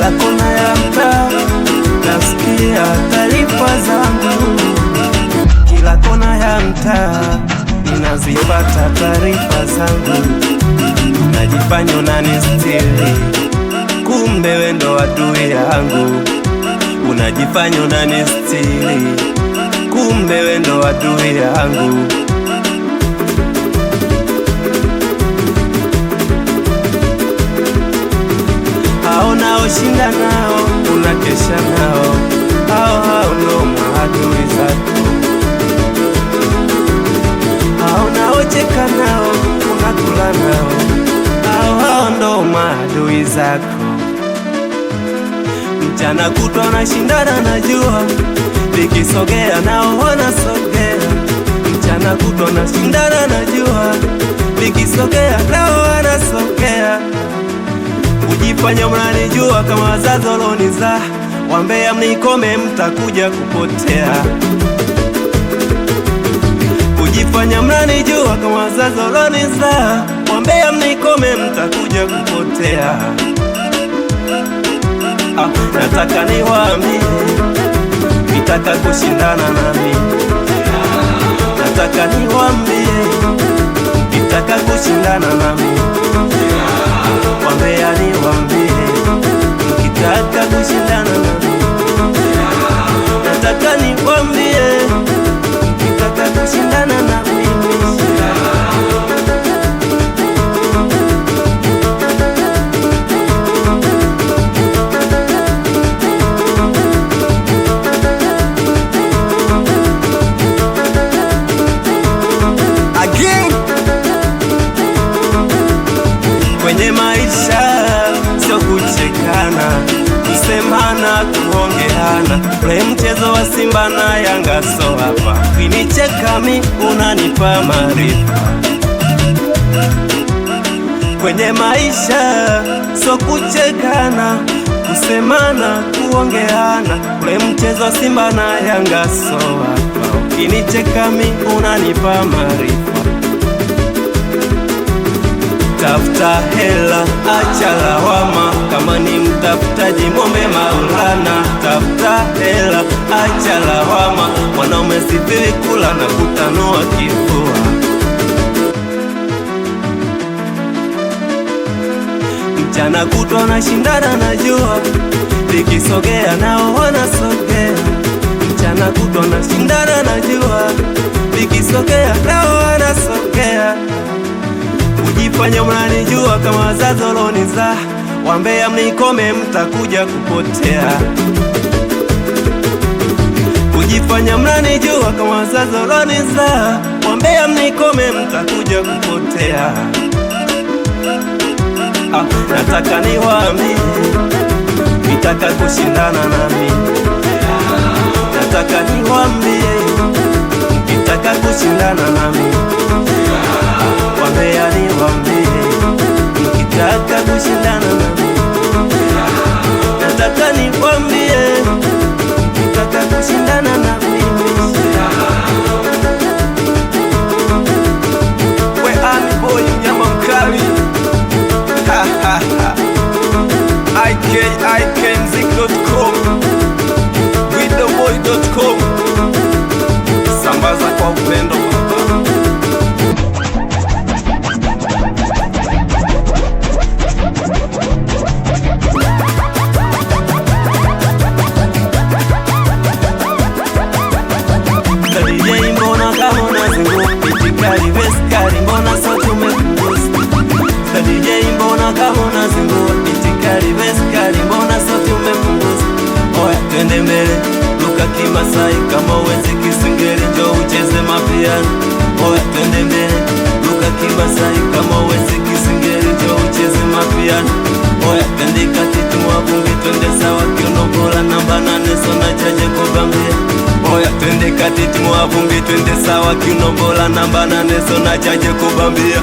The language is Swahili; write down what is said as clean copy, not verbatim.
kila kona ya mtaa nasikia taarifa zangu, kila kona ya mtaa ninazipata taarifa zangu. Najifanya unanistiri, kumbe wewe ndo adui yangu. Unajifanya unanistiri, kumbe wewe ndo adui yangu. Hao naoshinda nao unakesha nao, hao ndo maadui zako. Hao naocheka nao unakula nao, hao ndo maadui zako. Mchana kutwa nashindana na jua, likisogea nao wanasogea. Mchana kutwa nashindana na jua, likisogea nao wanasogea. Kujifanya mnanijua kama wazazi walonizaa, wambea mnikome mtakuja kupotea. Kujifanya mnanijua kama wazazi walonizaa, wambea mnikome mtakuja kupotea. Nataka niwaambie, nitaka kushindana nami. Nataka niwaambie, nitaka kushindana nami. Wambea niwaambie, nikitaka kushindana nami. Nataka niwaambie, nikitaka kushindana nami. Kwenye maisha sio kuchekana, kusemana, kuongeana. Ule mchezo wa Simba na Yanga so hapa. Ukinicheka mi unanipa maarifa. Kwenye maisha sio kuchekana, kusemana, kuongeana. Ule mchezo wa Simba na Yanga so hapa. Ukinicheka mi unanipa maarifa. Tafuta hela, acha lawama. Kama ni mtafutaji mwombe Maulana. Tafuta hela, acha lawama. Mwanaume sifiri kula na kutanua kifua. Mchana kutwa nashindana na jua, likisogea nao wanasogea. Mchana kutwa nashindana na jua, likisogea nao wanasogea. Kujifanya mnanijua kama wazazi walonizaa, wambea mnikome mtakuja kupotea. Kujifanya mnanijua kama wazazi walonizaa, wambea mnikome mtakuja kupotea. Nataka niwaambie, nitaka kushindana nami. Nataka niwaambie, nitaka kushindana nami. Wambea niwaambie, nikitaka kushindana nami. Nataka niwaambie, nikitaka kushindana nami. We Ami Boy mnyama mkali. ikmzik.com, widowboy.com. Sambaza kwa upendo baba. Twende mbele, luka Kimasai. Kama uwezi Kisingeli njoo ucheze mapiano. Oya twende mbele, luka Kimasai. Kama uwezi Kisingeli njoo ucheze mapiano. Oya twende kati tumwavumbi, twende sawa kiuno bora namba 8 sona chaje kubambia. Oya twende kati tumwavumbi, twende sawa kiuno bora namba 8 sona chaje kubambia.